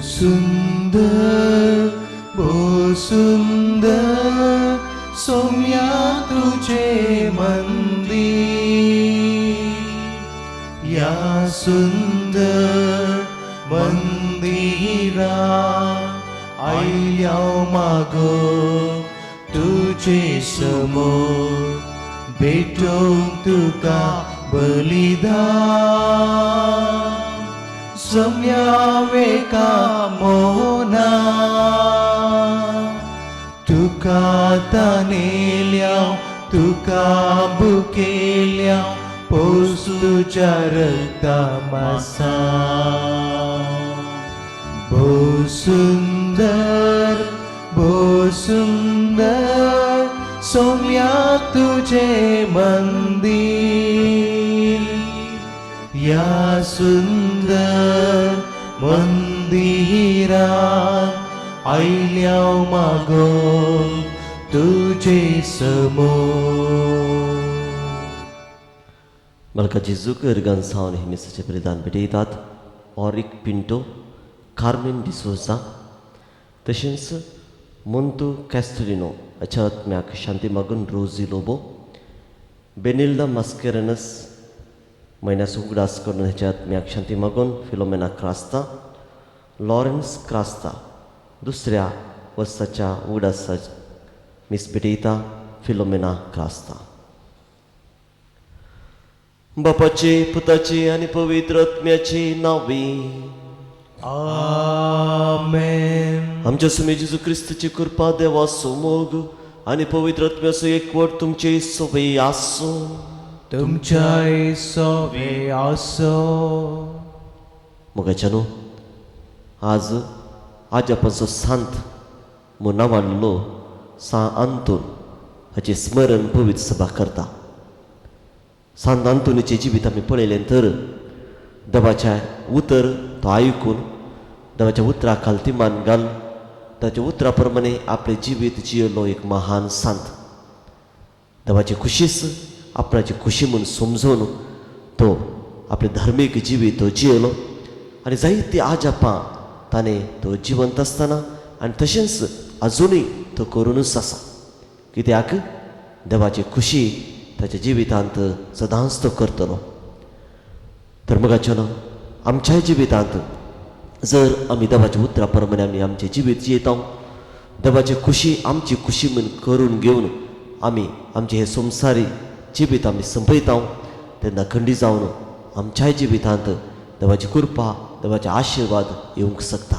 सुंदर सौम्या तुझे मंदिर, या सुंदर मंदिरा आयल्या मागो तुझे समोर भेटूंक तुका बलिदान, सौम्या वेका मोना तुका तानेल्या तुका बुकेल्या पोस तुझ्या रक्ता मासा, भो सुंदर सौम्या तुझे मंदिर, या सुंदर मंदिरा आयल्या मागो तुझे समोर. Malka Jesu kergan saun hi message predan bedeitat Oric Pinto, Carmen de Souza, तशेंच Montu Castellino अचात म्याक शांती मागून रोजी लोबो, बेनिल्डा मास्केरनस महिन्यास उगडास करून ह्याच्यात म्याक शांती मागून फिलोमेना क्रास्ता, लॉरेन्स क्रास्ता दुसऱ्या वर्साच्या उगडासाच मिस बेटेता फिलोमेना क्रास्ता. बापाचे पुताचे आणि पवित्र आत्म्याचे नावे आमेन. आमच्या स्वामी जेजू ख्रिस्ताची कृपा देवाचो मोग आणि पवित्र आत्म्याचो एकवट तुमचे सोबे आसो. तुमच्याय सोबे आसो. मोगाच्यानो आज आपाचो सांत मुना वाडलो सा अंतून हाचे स्मरण पवित्र सभा करता. सांत अंतोनीचे जिवीत आमी पळयलें तर देवाच्या उतर तो आयकून देवाच्या उतरा खालती मान घाल ताच्या उतरा प्रमाणे आपले जिवीत जियलो एक महान सांत. देवाचे खुशीस आपणाची खुशी म्हणून समजून तो आपले धार्मीक जिवीत तो जियलो आनी जायती आजापां ताणें तो जिवंत आसतना आनी तशेंच आजुनूय तो करूनच आसा. कित्याक देवाची खुशी ताच्या जिवितांत सदांच तो करतलो. तर मगाच्यान आमच्याय जिवितांत जर आमी देवाच्या उतरा प्रमाणे आमी आमचें जिवीत जियेता, देवाची खुशी आमची खुशी म्हणून करून घेवन आमी आमचें हें संवसारी जिवीत आमी संपयता, तेन्ना खंडी जावन आमच्याय जिवितांत देवाची कृपा देवाचे आशिर्वाद येवंक शकता.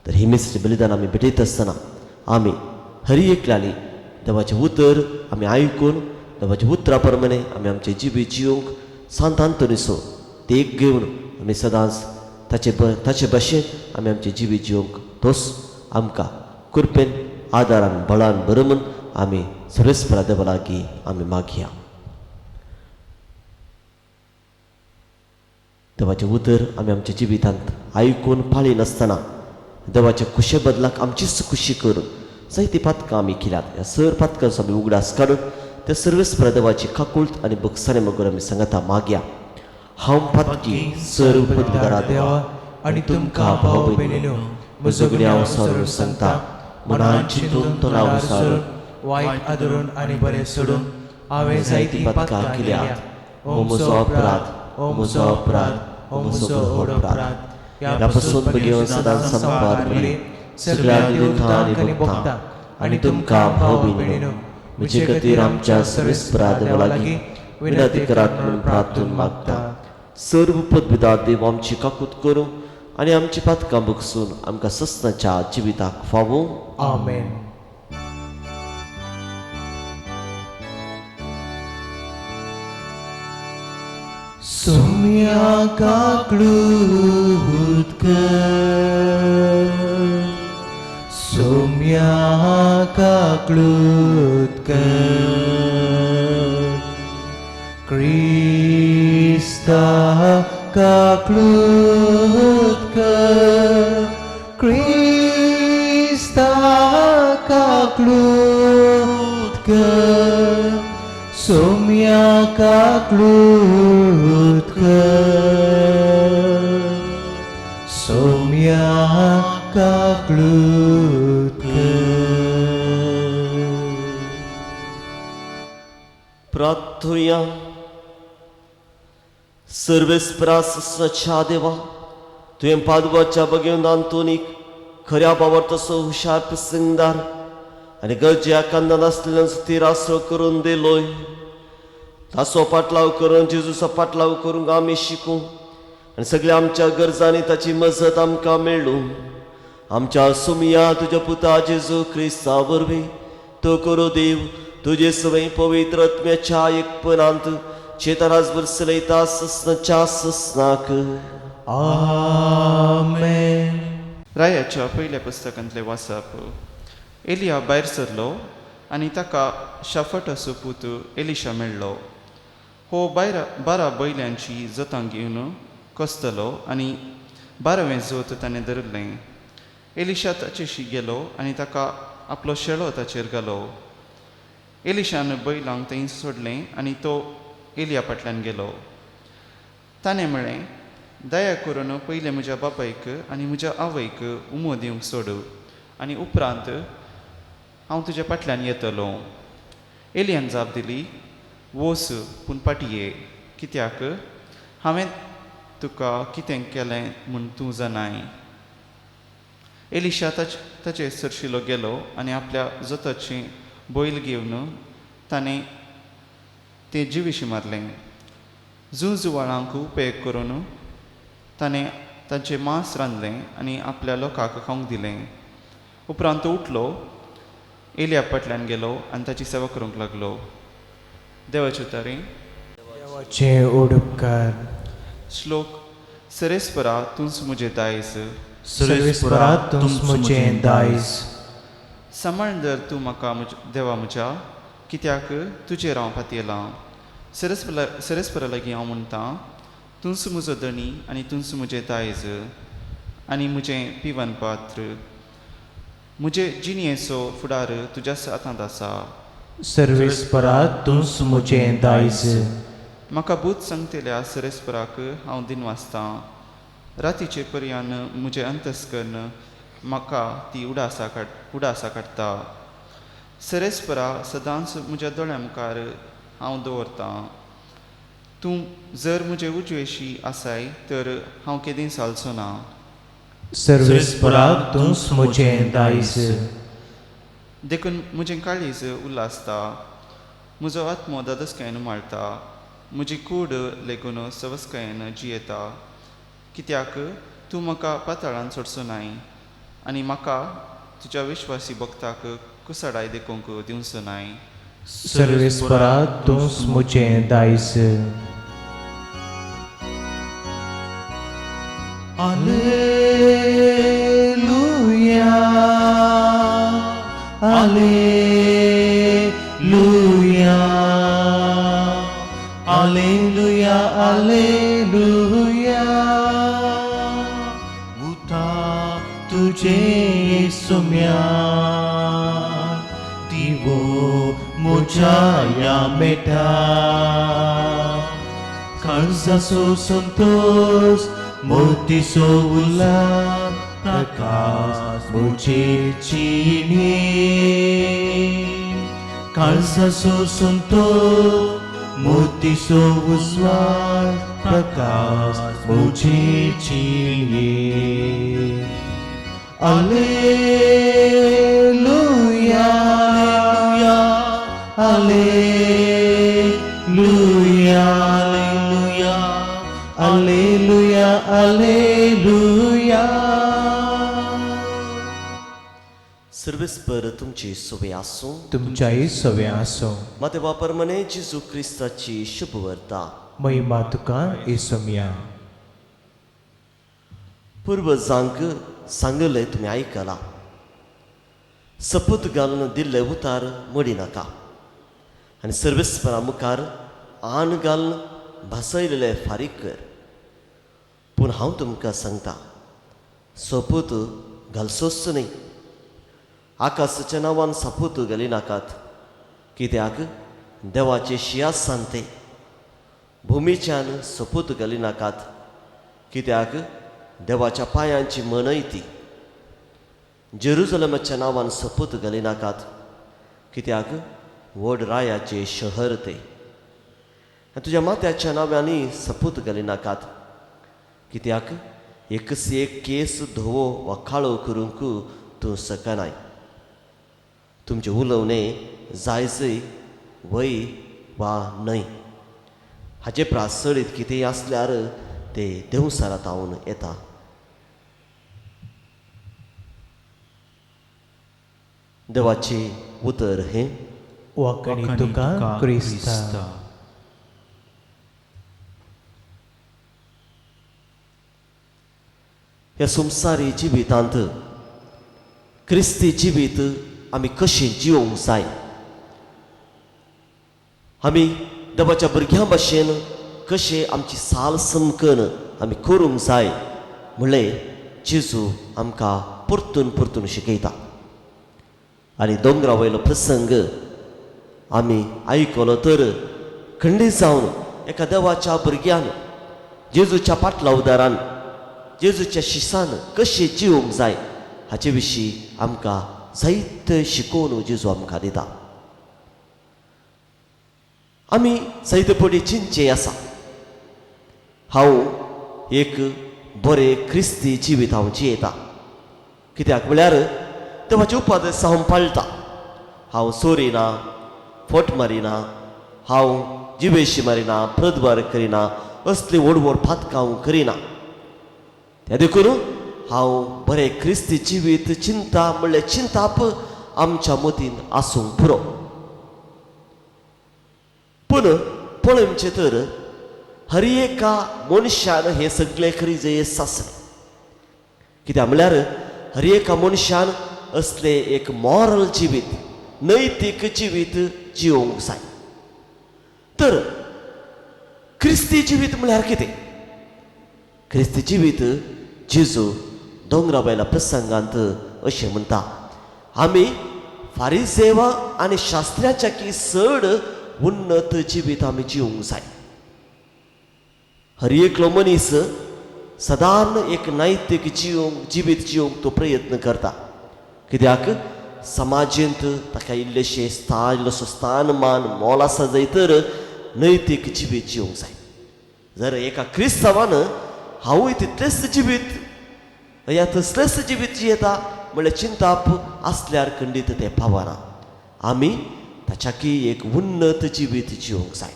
तर ही मेसेज बलिदान आमी भेटयत आसतना आमी हर एकल्याली देवाचें उतर आमी आयकून देवाच्या उतरा प्रमाणे आमी आमचें जिवीत जियोंक सांत अंतोनीचो देख घेवन आमी सदांच ताचे भाशेन आमी आमचें जिवीत जियोंक तोच आमकां कृपेन आदारान बळान बरो म्हूण आमी सर्वेस्परा देवा लागीं आमी मागया. देवाचें उतर आमी आमच्या जिवितांत आयकून पाळी नासतना देवाच्या खुशे बदलाक आमचीच खुशी करून जायतीं पातकां आमी केल्यात. ह्या सर पातकांचो आमी उगडास काडून ते सर्वेस्परा देवाची काकुळट आनी बक्षाने मागून आमी सांगता मागया. हांव पातकी सर उपदगारा देवा आनी तुमकां भाव भयणीनो म्हजो गुन्यांव हांव सारून सांगता. मनान चिंतून तोंडार विसरून वायट आदरून आनी बरें सोडून हांवें जायतीं पातकां केल्यात. हो म्हजो अपराध, हो म्हजो अपराध, हो म्हजो व्हड अपराध. ह्या पासून बेगीन सदांच संपार मेरेन सगळ्या दुख्खां आनी भोगता आनी तुमकां भाव भयणीनो म्हजे खातीर आमच्या सर्वेस्परा देवा लागीं विनंती करात म्हणून प्रार्थून मागता. सर्व पदविदा देव आमची काकूत करूं आनी आमची पातकां बगसून आमकां सस्ताच्या जिविताक फावो. आमेन. सौम्या काकूत कर, सौम्या काकूत कर, क्रिस्ता काकूत कर, क्रिस्ता काकूत कर, सौम्या काकूत कर, सौम्या Alleluia, काकळूत प्रार्थूया. सर्वेस्परासच्या देवा, तुवें पादुबाच्या बगेवन आंतोनीक खऱ्या बावर तसो हुशार प्रसंगदार आनी गरजे कांदा नासलेल्यान स्थिर आसरो करून दिलोय. ताचो पाटलाव करून जेजूचो पाटलाव करूंक आमी शिकूं आनी सगळ्या आमच्या गरजांनी ताची मजत आमकां मेळूं. आमच्या सुमिया तुज्या पुता जेजू क्रिस्ता वरवीं तो करो देव तुजे सवय पवित्र आत्म्याच्या एकपणांत चेतनास बरसलयता ससनाच्या ससनाक. आमेन. रायाच्या पयल्या पुस्तकांतले वाचप. एलिया भायर सरलो आनी ताका शाफट असो पूत एलिशा मेळ्ळो. हो 12 बैलांची जोतां घेवन कोस्तलो आनी 12वें जोत ताणें धरलें. एलिशा ताचेशी गेलो आनी ताका आपलो शेळो ताचेर घालो. एलिशान बैलांक थंय सोडलें आनी तो एलिया फाटल्यान गेलो. ताणें म्हळें, दया करून पयलें म्हज्या बापायक आनी म्हज्या आवयक उमो दिवंक सोड आनी उपरांत हांव तुज्या फाटल्यान येतलो. एलियान जाप दिली, वोस पूण पाटये, कित्याक हांवें तुका कितें केलें म्हूण तूं जाणाय. एलिशा ताचे सरशिलो गेलो आनी आपल्या जोताची बैल घेवन ताणें ते जिवीशी मारलें. जुवाळांक उपेग करून ताणें तांचें मांस रांदलें आनी आपल्या लोकांक खावंक दिलें. उपरांत तो उठलो, एलिया फाटल्यान गेलो आनी ताची सेवा करूंक लागलो. देवाचे उतारी. देवाचे उडपकार. श्लोक. सरेस्परा तूंच म्हजें दायज. सर्वेस्परा तूंच म्हजें दायज. सांबाळून दर तूं म्हाका देवा म्हज्या, कित्याक तुजेर हांव पातयेलां. सरेस्परा लागीं हांव म्हणटा, तूंच म्हजो धणी आनी तूंच म्हजें दायज आनी म्हजें पिवन पात्र. म्हजे जिणेचो फुडार तुज्याच हातांत आसा. सर्वेस्परा तूंच म्हजें दायज. म्हाका भूत सांगतल्या सरेस्पराक हांव दिनवासतां. रातीचे पर्यान म्हजें अंतस्करण म्हाका ती उडासा काडटा. सरेस्परा सदांच म्हज्या दोळ्यां मुखार हांव दवरतां. तूं जर म्हजे उजवेशी आसाय तर हांव केदीं सालचो ना. सर्वेस्परा तूंच म्हजें दायज. देखून म्हजें काळीज उल्हासता, म्हजो आत्मो दादसकायेन माळटा, म्हजी कूड लेगून सवस्कायेन जियेता. कित्याक तूं म्हाका पाताळान सोडचो नाय आनी म्हाका तुज्या विश्वासी भक्ताक कुसाडाय देखूंक दिवचो नाय. सर्वेस्परा तूंच म्हजें दायज. Alleluia, Alleluia, Alleluia, Alleluia. Uta तुझे सुम्या दिवो मोच्या या मेटा. काळजाचो संतोष मोतीचो उल्हास प्रकाश मुझे चिनी. काळजाचो संतोष मोतीचो उजवाड प्रकाश मुझे चिनी. Alleluia, Alleluia, Alleluia, Alleluia. सर्वेस्पर तुमची सोबे आसूं. तुमच्याही सवे आसूं. माते वापरमने जेजू क्रिस्ताची शुभ वार्ता. महिमा तुका येसुमिया. पुर्वजांक सांगले तुम्ही आयकला, सपूत घालून दिल्ले उतार मोडी नाका आनी सर्वेस्परा मुखार आन घालून भासयलेले फारीक कर. पूण हांव तुमकां सांगता, सपूत घालचोच न्ही. आकाशाच्या नांवान सपूत घाली नाकात, कित्याक देवाचे शियास सांगते. भुमीच्यान सपूत घाली नाकात, कित्याक देवाच्या पायांची मनयती जेरुजलमाच्या नांवान सपूत घालिनाकात, कित्याक व्हड रायाचे शहर ते. तुज्या मात्याच्या नांवांनी सपूत घालिनाकात, कित्याक एकस एक केस धवो वा काळो करूंक तूं सकनाय. तुमचे उलोवणे जायजय वय वा न्हय, हाचे प्रासडीत कितेंय आसल्यार ते देवसारात हांवन येता. देवाचे उतर हे वखणी तुका क्रिस्ता. ह्या संवसारी जिवितांत क्रिस्ती जिवीत आमी कशें जिवंक जाय, आमी देवाच्या भुरग्यां भाशेन कशें आमची साल समकन आमी करूंक जाय म्हणलें जेजू आमकां परतून परतून शिकयता. आनी दोंगरा वयलो प्रसंग आमी आयकलो तर खंडीत जावन एका देवाच्या भुरग्यान जेजूच्या पाटला उदारान जेजूच्या शिसान कशें जिवंक जाय हाचे विशीं आमकां जायते शिकोवन जेजू आमकां दिता. आमी जायते फावटी चिंतचे आसा, हांव एक बरें क्रिस्ती जिवीत हांव जियेता, कित्याक म्हळ्यार देवाचे उपादेश हांव पाळटा. हांव चोरिना, फट मारिना, हांव जिवेशी मारिना, प्रदभार करिना, असली व्हड व्हड पातकां हांव करिना. त्या देखून हांव बरें क्रिस्ती जिवीत चिंता म्हणल्यार चिंताप आमच्या मतीन आसूंक पुरो. पूण पळोवचें तर हर एका मनशान हें सगळें खरी जयेस आसलें, कित्याक म्हळ्यार हर एका मनशान असलें एक मॉरल जिवीत, नैतीक जिवीत जिवंक जाय. तर क्रिस्ती जिवीत म्हळ्यार कितें? क्रिस्ती जिवीत जेजू दोंगरा वयल्या प्रसंगांत अशें म्हणटा, आमी फारिसेवा आनी शास्त्र्याच्या की चड उन्नत जिवीत आमी जिवंक जाय. हर एकलो मनीस सदांच एक नैतीक जिवीत जिवंक तो प्रयत्न करता, कित्याक समाजींत ताका इल्लेशें इल्लोसो स्थानमान मोल आसा जंय तर नैतीक जिवीत जिवंक जाय. जर एका क्रिस्तांवान हांवूय तितलेंच जिवीत या तसलेंच जिवीत जियेता म्हणल्यार चिंताप आसल्यार खंडीत तें पावना. आमी ताच्याकी एक उन्नत जिवीत जिवंक जाय.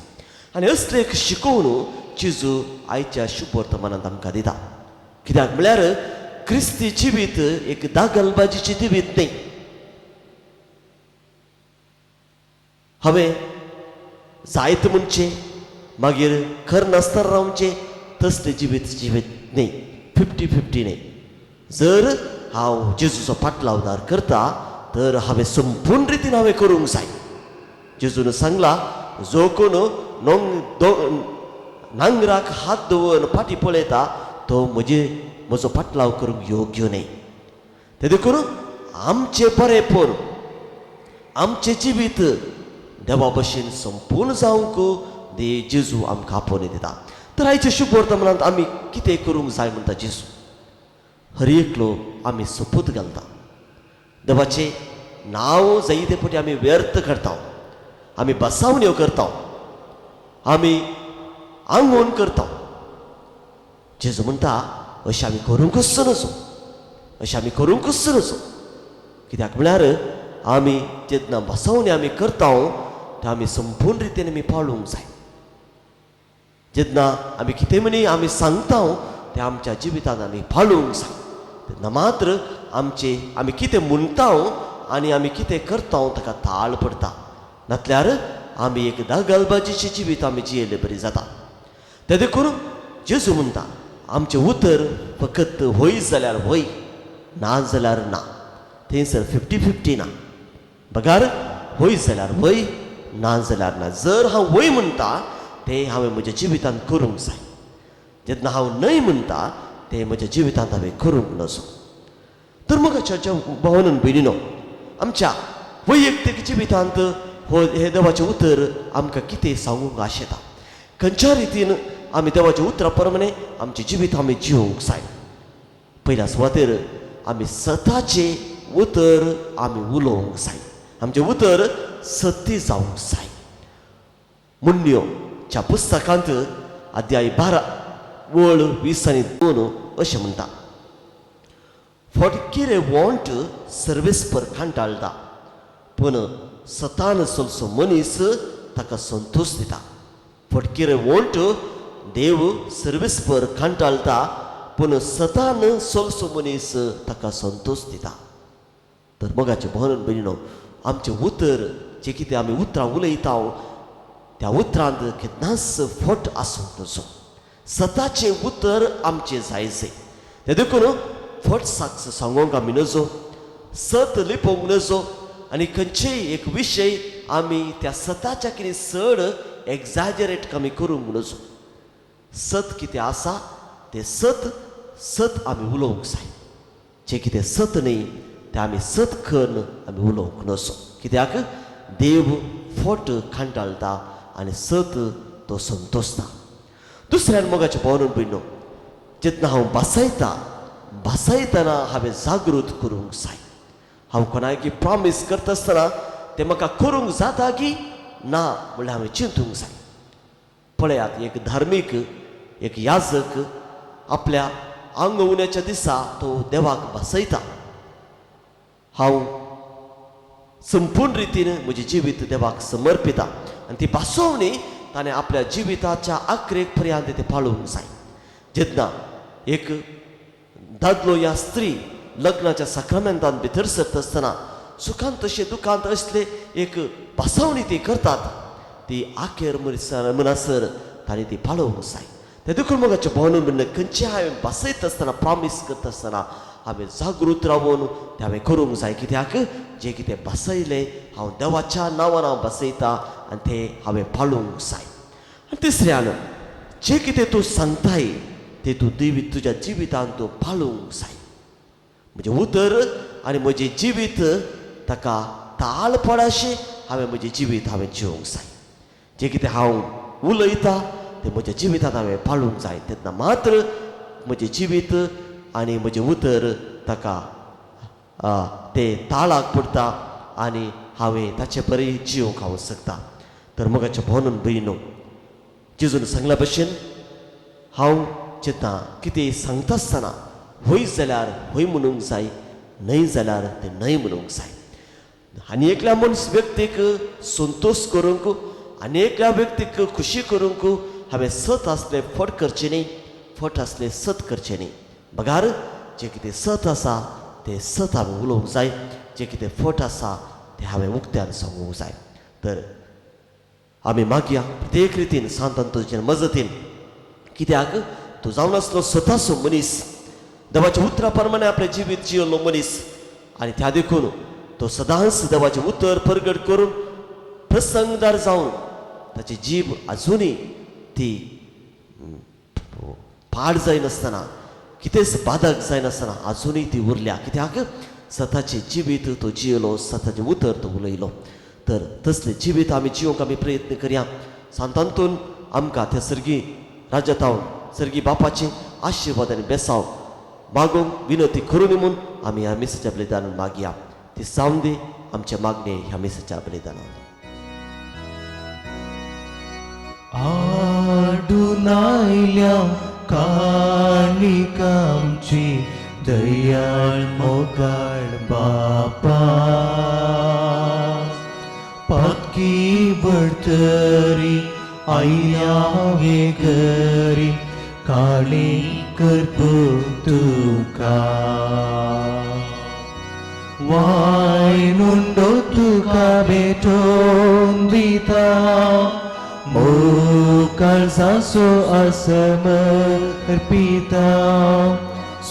आनी असलें एक शिकोवन जेजू आयच्या शुभ वर्तमानांत आमकां दिता. कित्याक म्हळ्यार क्रिस्ती जिवीत एक दागलबाजीचें जिवीत न्ही. हांवें जायत म्हणचे मागीर खर नासतना रावचें तसलें जिवीत जिवीत न्ही, 50-50 न्ही. जर हांव जेजूचो पाटलावदार करता तर हांवें संपूर्ण रितीन हांवें करूंक जाय. जेजून सांगला, जो कोण नांगराक हात दवरून फाटी पळयता तो म्हजो पाटलाव करूंक योग्य न्ही. ते देखून आमचें बरेंपण, आमचें जिवीत देवा भशेन संपूर्ण जावंक जेजू आमकां आपोवन दिता. तर आयच्या शुभ वर्तमानांत आमी कितें करूंक जाय म्हणटा जेजू. हर एकलो आमी सोपूत घालता, देवाचें नांव जायते फावटी आमी व्यर्थ करता, आमी बसावण्यो करता, आमी आंगवण करता. जेजू म्हणटा अशें आमी करूंकच नजो, अशें आमी करूंकच नजो. कित्याक म्हळ्यार आमी जेन्ना बसावणी आमी करता तें आमी संपूर्ण रितीन आमी पाळूंक जाय. जेन्ना आमी कितें म्हणी आमी सांगता तें आमच्या जिवितांत आमी पाळूंक जाय. तेन्ना मात्र आमी कितें म्हणटा आनी आमी कितें करता ताका ताळ पडटा. नातल्यार आमी एक दागलबाजीचें जिवीत आमी जियेलें बरी जाता. ते देखून जेजू म्हणटा आमचें उतर फकत वय जाल्यार वय, ना जाल्यार ना. थंयसर 50-50 ना. बगार वय जाल्यार वय, ना जाल्यार ना. जर हांव वय म्हणटा तें हांवें म्हज्या जिवितांत करूंक जाय. जेन्ना हांव न्हय म्हणटा तें म्हज्या जिवितांत हांवें करूंक नजो. तर मोगाच्या भावनान भयणीनो, आमच्या वैयक्तीक जिवितांत हे देवाचें उतर आमकां कितें सांगूंक आशेता, खंयच्या रितीन आमी देवाच्या उतरा प्रमाणे आमचें जिवीत आमी जिवंक जाय. पहिल्या सुवातेर आमी सताचे उतर आमी उलोवंक जाय. आमचें उतर सत्य जावंक जाय. मुन्योच्या पुस्तकांत अध्याय 12 वळ 20 आनी 2 अशें म्हणटा, फटकिरे वॉंट सर्वेस पर कांटाळटा, पूण सतान चलसो मनीस ताका संतोष दिता. फटकिरे वॉंट देव सर्वेस पर कांटाळटा, पूण सतान चलसो मनीस ताका संतोष दिता. तर मोगाचे भोवन भयणीनो, आमचें उतर जें कितें आमी उतरां उलयता त्या उतरांत केन्नाच फट आसूंक नजो. सताचें उतर आमचें जायचें. तें देखून फट सांगोंक आमी नजो, सत लिपोवंक नजो आनी खंयचेय एक विशय आमी त्या सताच्या कितें चड एक्झॅजरेट आमी करूंक नजो. सत कितें आसा तें सत आमी उलोवंक जाय. जें कितें सत न्ही तें आमी सत करून आमी उलोवंक नजो. कित्याक देव फट कांटाळटा आनी सत तो संतोषता. दुसऱ्यान मोगाचे भोवन भयणो, जेन्ना हांव भासायतना हांवें जागृत करूंक जाय. हांव कोणायकी प्रॉमीस करता आसतना तें म्हाका करूंक जाता की ना म्हणल्यार हांवें चिंतूंक जाय. पळयात, एक धार्मीक एक याजक आपल्या आंग उण्याच्या दिसा तो देवाक भासयता, हांव संपूर्ण रितीन म्हजें जिवीत देवाक समर्पिता. आनी ती भासोवणी ताणें आपल्या जिविताच्या आखरेक पर्यंत ते पाळूंक जाय. जेन्ना एक दादलो या स्त्री लग्नाच्या साक्रामेंतान भितर सरता आसतना सुखांत तशें दुखांत असले एक भासावणी ती करतात, ती आखेर मनासर ताणें ती पाळोवंक जाय. ते देखून मोगाचें भोवन म्हणून खंयचें हांवें भासयता आसतना प्रॉमीस करता आसतना हांवें जागृत रावून तें हांवें करूंक जाय. कित्याक जें कितें भासयलें हांव देवाच्या नांवान हांव भासयता आनी तें हांवें पाळूंक जाय. आनी तिसऱ्यान जें कितें तूं सांगताय तें तूं तुज्या जिवितांत तूं पाळूंक जाय. म्हजें उतर आनी म्हजें जिवीत ताका ताळ पडाशें हांवें म्हजें जिवीत हांवें जिवंक जाय. जें कितें हांव उलयतां तें म्हज्या जिवितांत हांवें पाळूंक जाय. तेन्ना मात्र म्हजें जिवीत आनी म्हजें उतर ताका तें ताळाक पडटा आनी हांवें ताचे बरें जिवंक हांव शकता. तर मोगाचें भोवन भयणो, जेजून सांगल्या भशेन हांव जेन्ना कितें सांगता आसतना होय जाल्यार होय म्हणूंक जाय, न्हय जाल्यार तें न्हय म्हणूंक जाय. आनी एकल्या व्यक्तीक संतोश करूंक, आनी एकल्या व्यक्तीक खुशी करूंक हांवें सत आसलें फट करचें न्ही, फट आसलें सत करचें न्ही. बगार जें कितें सत आसा तें सत हांवें उलोवंक जाय, जें कितें फट आसा तें हांवें उक्त्यान सांगूंक जाय. तर आमी मागया प्रत्येक रितीन सांत अंतोनीच्या मजतीन, कित्याक तो जावन आसलो स्वताचो मनीस, देवाच्या उतरा प्रमाणे आपलें जिवीत जियेलो मनीस, आनी त्या देखून तो सदांच देवाचें उतर परगट करून प्रसंगदार जावन ताची जीब आजुनूय ती पाड जायनासतना, कितेंच बाधक जायनासतना आजुनूय ती उरल्या. कित्याक सताचें जिवीत तो जियेलो, सताचें उतर तो उलयलो. तर तसलें जिवीत आमी जिवंक आमी प्रयत्न करया. सांतांतून आमकां त्या सर्गी राजतावन सर्गी बापाचें आशिर्वाद आनी बेसांव मागोवंक विनंती करून म्हूण आमी ह्या मिसाच्या बलिदानान मागया. ती जावन दी आमचे मागणे ह्या मिसाच्या बलिदानान. आडून आयल्या काणीक आमची दयाळ मोगाळ बापा, पक्की बडतरी आयल्या घरी काळी करपू तुका. वायनुंडो तुका भेटोवन दिता, मोकाळ जासो असमर्पिता.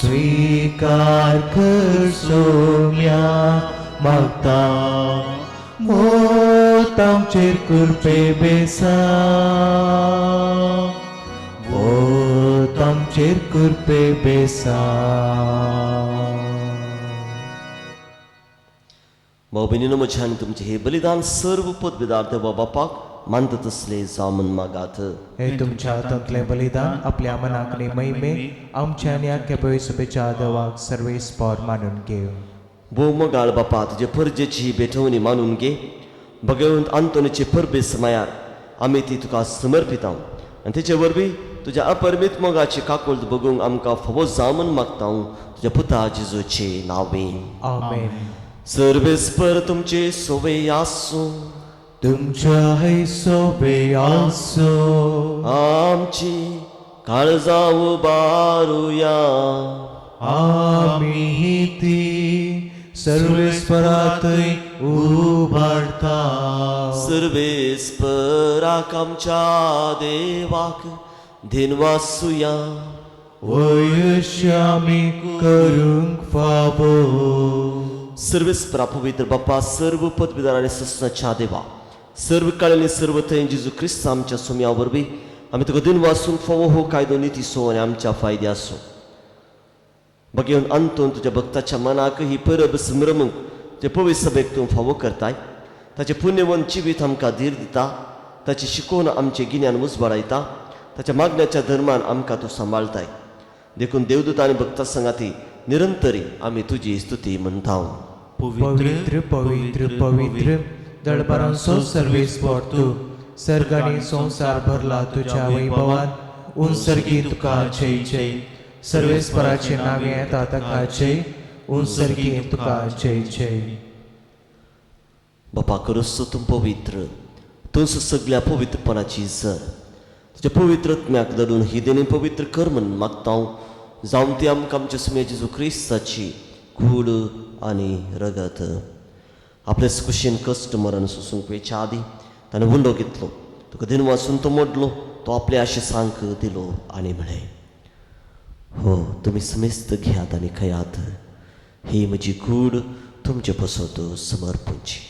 स्वीकार कर सोम्या मागता, मोत आमचेर कृपे बेसा, मोत आमचेर कृपे बेसा. भाऊ भयणीनो, म्हज्यान तुमचें हे बलिदान सर्व पदवेदार देवा बापाक मानत तसले जामन मागात. हे तुमच्या हातांतले बलिदान आपल्या मनाकने महिमे आमच्या आणि आख्या पवित्रसभेच्या देवाक सर्वेस्पर मानून घेव. भोव मोगाळ बापा तुजे परजेची बेठवणी मानून घे. भगवंत आंतोनीचे परबेस मायार आमी ती तुका समर्पिता आनी तेचे वरवीं तुज्या अपरिमीत मोगाची काकूळट बगूंक आमकां फावो जामन मागता तुज्या पुता जेजूचे नांवें. आमेन. सर्वेस्पर तुमचे सोवे आसूं. तुमच्या हे सोबे आसो. आमची काळजां उबारुया. आम्ही ती सर्वेस्परातय उबारता. सर्वेस्पराक आमच्या देवाक दिनवासुया. वयस्य आमी करूंक फावो. सर्वेस्परा पवित्र बाप्पा सर्व पदवीदार आनी सस्नाच्या देवा सर्व काळ आनी सर्व थंय जेजू क्रिस्त आमच्या सोम्या वरवीं आमी तुका दिनवासूंक फावो हो कायदो निती सो आनी आमच्या फायद्यासो. भगवंत अंतून तुझ्या भक्ताच्या मनाक ही परब स्मरमूंक जे पवित्र सभेक तूं फावो करताय. ताचे पुण्यवन जिवीत आमकां धीर दिता. ताची शिकोवन आमचे गिन्यान उजवाडायता. ताच्या मागण्याच्या धर्मान आमकां तूं सांबाळताय. देखून देवदूत आनी भक्ता संगाती निरंतरी आमी तुजी स्तुती म्हणटा. पवित्र पवित्र पवित्र दळबारांचो सर्वेस्पर तूं. सर्ग आनी संसार भरला तुझ्या वैभवान. उंसर्गी तुका जय जय. सर्वेस्पराचे नावे येता ताका जय. उंसर्गी तुका जय जय. बापा करोस तूं पवित्र. तूंच सगळ्या पवित्रपणाची झर. तुज्या पवित्रत्म्याक धरून ही देणी पवित्र कर म्हणून मागता. जावं ती आमकां आमच्या सुमे जेजू क्रिस्ताची कूड आनी रगत. आपल्या कुशीन कश्ट मरण सोसूंक वेच्या आदी ताणें उंडो घेतलो. तुका दिन वाचून तो मोडलो. तो आपल्या आशिसांक दिलो आनी म्हळें, हो तुमी समेस्त घेयात आनी खयात. ही म्हजी कूड तुमचे पसत समर्पूंची.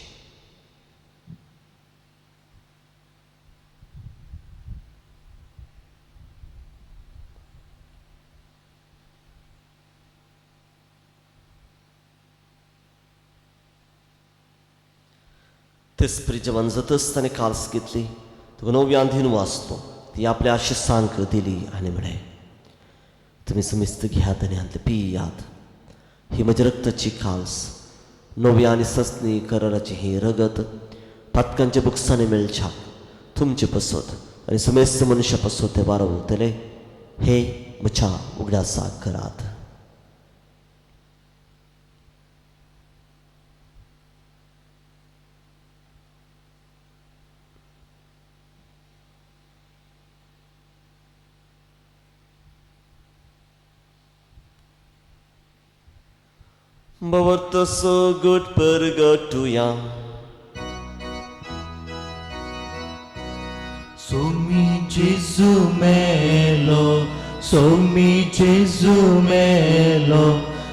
तेस्परी जवान जातच ताणें काल्स घेतली. तुका नव्यान दिन वाचलो. ती आपल्या आशिसांक दिली आनी म्हळें, तुमी समेस्त घेयात आनी हांतले पियात. ही म्हज्या रक्ताची काल्स. नव्या आनी ससनी कराराची ही रगत पातकांच्या बुक्सांनी मेळच्याक तुमचे पसत आनी समेस्त मनशा पसत ते वारवतले. हे म्हज्या उगड्यासाक करात. Bawartaso good pergatuya. Somi Jesu melo, somi Jesu melo,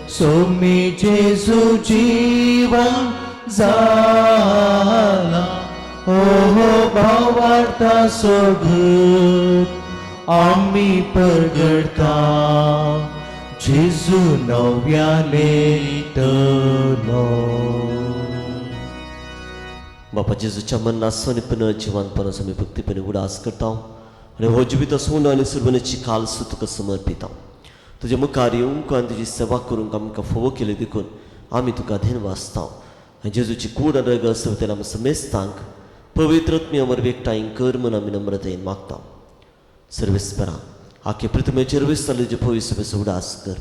somi Jesu jivan zala. Oh, bawarta so good, ami pergata. Jesu नव्याने तलो. बापा जेजूच्या मन्ना सोनेपण जिवानपणास आमी भक्तीपणे उडास करता आनी हो जिवीत आसून आनी सर्वनाची काल्स तुका समर्पिता. तुजे मुखार येवंक आनी तुजी सेवा करूंक आमकां फोव केले देखून आमी तुका धीन वाचता. आनी जेजूची कूड आनी रगत सवतेन आमी समेस्तांक पवित्रत्म्या वरवीं एकठांय कर म्हूण आमी नम्रतेन मागता. सर्वेस्परा आखे पृथ्वीचेर विस्तारले जे पवित्र सभेचो उडास कर.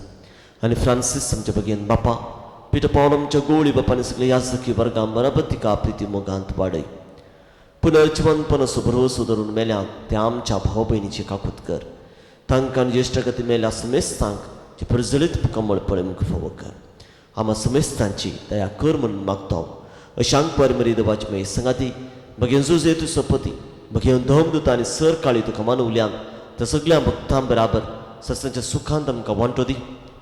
आनी फ्रांसीस आमच्या भगियेन बापा पिटर पावन आमच्या गोळी बापानी सगळे याजकी वर्गां बराबतिका प्रिती मोगांत वाडय. पुनर्जिवनपणाचो भरवसो धरून मेल्यांक ते आमच्या भाव भयणीची काकूत कर. तांकां ज्येश्ठगती मेल्या समेस्तांक जे प्रजलीत कमळपणे मुख फावो कर. आम्हा समेस्तांची दया कर म्हणून मागता. अशांक परमरी देवाची मे संगाती भगियन जुजे तू सपती भगियन धोमदूत आनी सर काळी तुका मानवल्यांक त्या सगळ्या भक्तां बराबर सस्त्यांच्या सुखांत आमकां वांटो दी.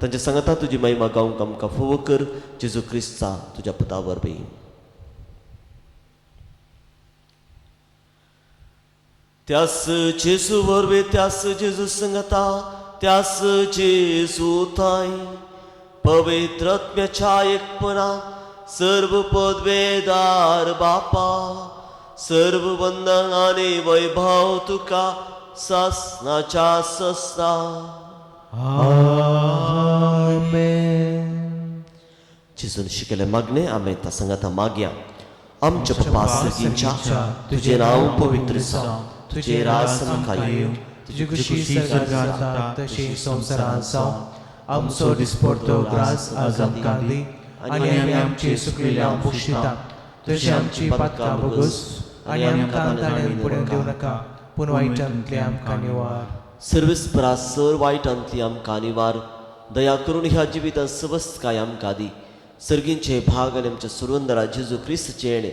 तांच्या सांगाता तुजी महिमा गावंक आमकां फोव कर. जेजू क्रिस्ता तुज्या पुता वरवीं. त्यास जेजू वरवीं त्यास जेजू सांगाता त्यास जेजू थाय पवित्र आत्म्याच्या एकपणा सर्व पदवेदार बापा सर्व वंदन आणि वैभव तुका ससनाच्या ससना. आमेन. जेजून शिकले मागणे आम्ही त्या संगता मागया. आमच्या पप्पा सर्गींच्या तुझे नाव पवित्र जावं, तुझे राज समकाय येवं, तुझी खुशी सरगार जाता तशी संवसारांत जावं. आमचो दिसपडतो ग्रास आज आमकां दी, आनी आमी आमची सुकलेल्या पुक्षिता. तशी आमची पातकां बोगूस आनी आमकां ताणें फुडें दिवं नाका, पूण वायटांतले आमकां निवार. सर्वीस परासर वायटांतली आमकां निवार. दया करून ह्या जिवितांत सवस्त काय आमकां दी. सर्गींचे भाग आनी आमच्या सुरवंदरा जेजू क्रिस्ताचे येणे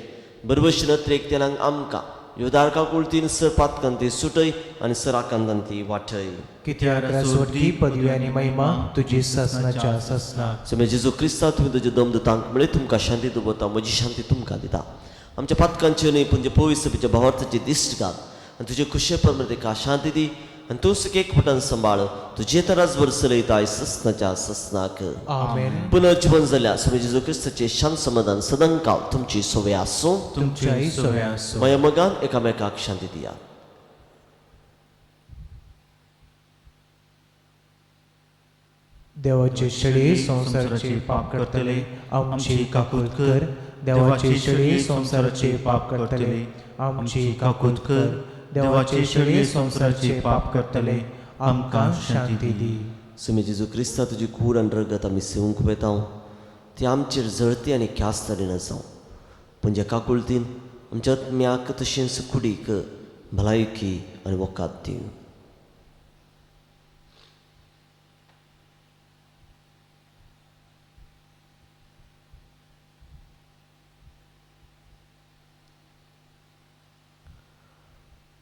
बरबशीन नत्रेक तेलांक आमकां योदारका कुळतीन सर पातकांती सुटय आनी सराकांतांती वाटय. कित्याक रासवटी पदवी आनी महिमा तुजी ससनाच्या ससना. समे जेजू क्रिस्ता तुमी तुजे दमदतांक म्हळ्यार तुमकां शांती दवरता, म्हजी शांती तुमकां दिता. आमच्या पातकांचे न्ही पूण जे पवित्र सभेच्या भावार्थाची दिश्ट घाल आनी तुजे खुशे परमें तेका शांती दी आनी तूं सुकेकपणान सांबाळ. तुजे तरास वर चलयताय ससनाच्या ससनाक. आमेन. पुनर्जीवन जाल्या समे जेजू क्रिस्ताचे शांत समाधान सदांकाळ तुमची सोवे आसूं. तुमच्याही सोव्या आसूं. माया मगान एकामेकाक शांती दिया. देवाचे शेळी संसाराचे पाप करतले आमची काकूत कर. देवाचे शेळी संसाराचे पाप करतले आमची काकूत कर. देवाचे शेळी संसाराचे पाप करतले आमकां शांती दी. समे जेजू क्रिस्ता तुजी कूड आनी रगत आमी सेवूंक वेतांव. ती आमचेर जळती आनी ख्यास तरेन जावं. पूण जे काकुळतीन आमच्या आत्म्याक तशेंच कुडीक भलायकी आनी वकात दिव.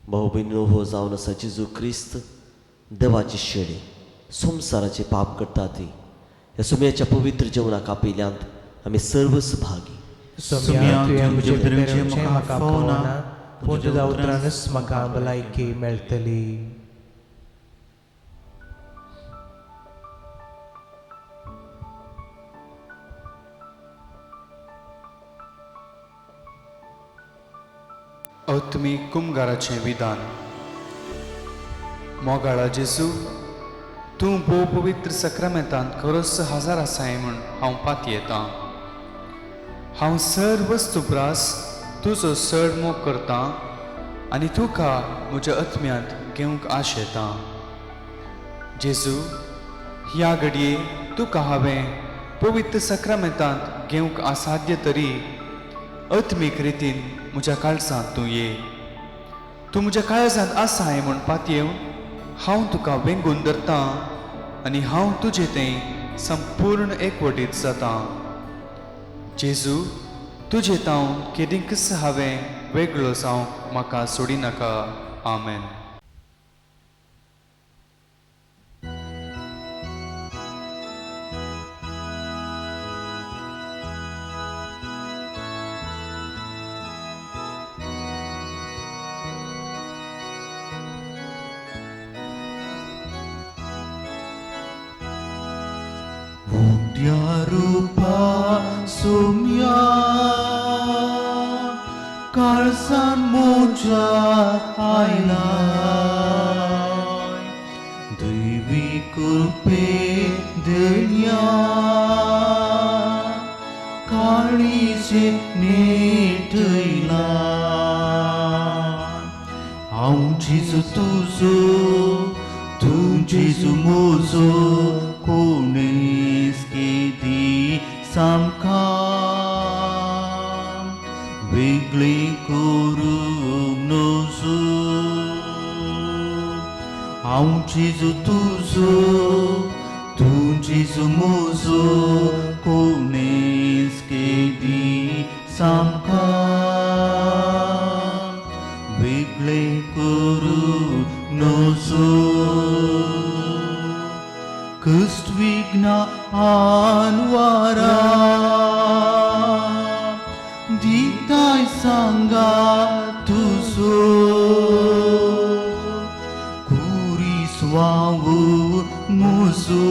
भाऊ बहिणीनो, हो जावन आसा जेजू क्रिस्त देवाची शेळी संसाराचे पाप करता ती. ह्या सुमयाच्या पवित्र जेवणाक आपयल्यांत आमी सर्व सहभागी. सोम्या तुवें म्हजे पेरवचें म्हाका पावना, पूण तुज्या उतरानच म्हाका भलायकी मेळटली. आत्मीक कुमगाराचें विधान. मोगाळा जेजू, तूं भोव पवित्र सक्रामेंतांत खरोच हजार आसाय म्हूण हांव पाती येतां. हांव सर वस्तू प्रास तुजो चड मोग करतां आनी तुका म्हज्या आत्म्यांत घेवंक आश येतां. जेजू, ह्या घडये तुका हांवें पवित्र सक्रामेंतांत घेवंक असाध्य तरी आत्मीक रितीन म्हज्या काळजांत तूं ये. तूं म्हज्या काळजांत आसाय म्हूण पातयेवन हांव तुका वेंगून धरतां आनी हांव तुजें तें संपूर्ण एकवटीत जातां. जेजू, तुजें तावन केदींकच हांवें वेगळो जावंक म्हाका सोडिनाका. आमेन. रूपा सोम्या काळजान मोजा आयलाय. दैवी कृपे दर्या काळीचे नेटयला. हांव जेजू तुजो, तूं जेजू म्हजो, कोणेस केदी सामका वेगळे करूंक नजो. हांव जेजू तुजो, तूं जेजू म्हजो, कोणेस केदी सामका वेगळे करूंक नजो. कष्ट विघ्ना आनवारा दिताय सांगा तुजो. कुरीस वावूर म्हजो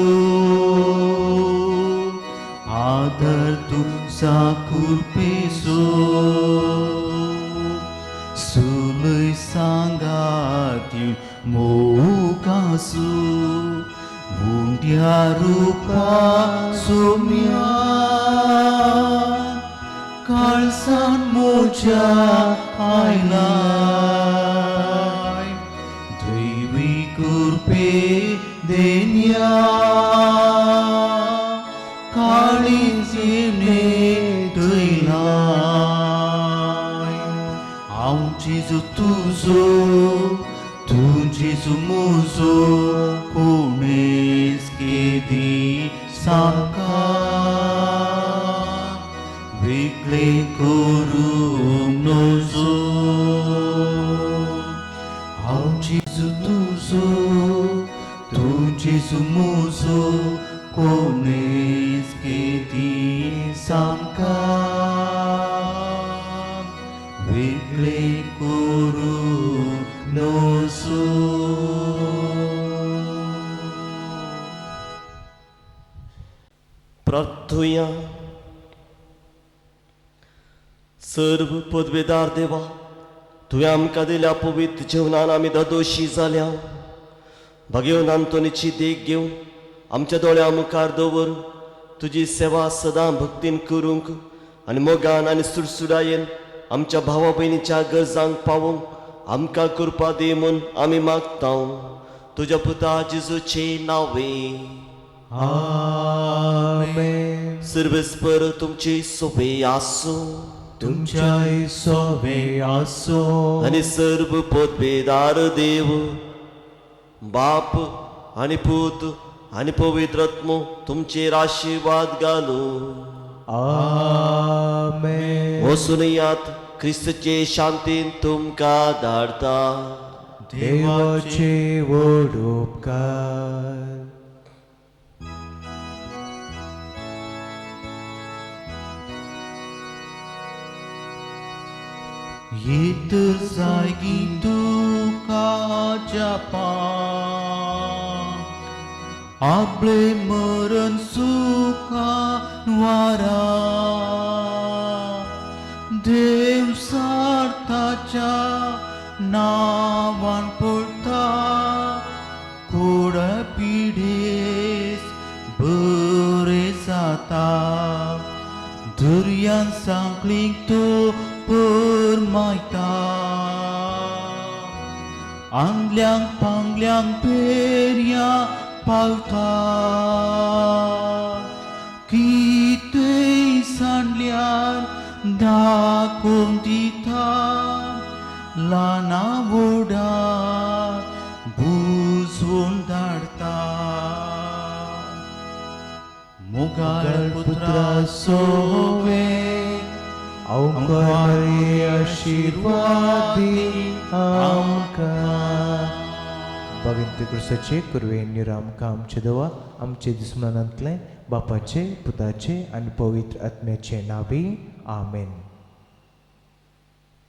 आदर तुझा कृपेचो. वसू उंड्या रूपा सोम्या काळसान मोच्या आयलाय दैवी कृपे देन्या काळीजीने दैलाय हांव जेजू तुजो तू जेजू म्हजो कोणेच केदी सामका वेगळे करूंक नजो हांव जेजू तुजो तू जेजू म्हजो कोणेच केदी सामका वेगळे करूंक नजो प्रार्थुया. सर्व पदवेदार देवा, तुवें आमकां दिल्या पवित्र जेवणान आमी दोशी जाल्या. भगेवन आंतोनीची देख घेवन आमच्या दोळ्या मुखार दवर तुजी सेवा सदां भक्तीन करूंक आनी मोगान आनी सुडसुडायेन आमच्या भावा भयणीच्या गरजांक पावोवंक आमकां कृपा दी म्हूण आमी मागता. तुज्या पुता जेजूचे नांवे. आमेन. सर्वेस्पर तुमची सोबे आसो तुमच्या सोबे आसो आनी सर्व पदवेदार देव बाप आनी पूत आनी पवित्र आत्मो तुमचेर आशीर्वाद घालो. आमेन. वचून यात क्रिस्तचे शांतीन तुमकां धाडटा. देवाचे व्हड उपकार. येत जागी तुका जपा आपले मरण सुखा वारा देव सार्थाच्या नावान पडटा कोडा पिढेस बरे जाता दर्यान सांकलीक तो परमायता आंगल्यांक पांगल्यांक पेरया पावता कितेंय सांडल्यार दाखोवन दिता ल्हाना व्हडा बुजवून धाडता मोगाळ पुत्रा सोवे औकारी आशीर्वादी आमकां. भगवंत क्रिस्ताचे कुरवेन आमकां आमचे देवा आमचे दुस्मनांतले बापाचे पुताचे आनी पवित्र आत्म्याचे नांवी. आमेन.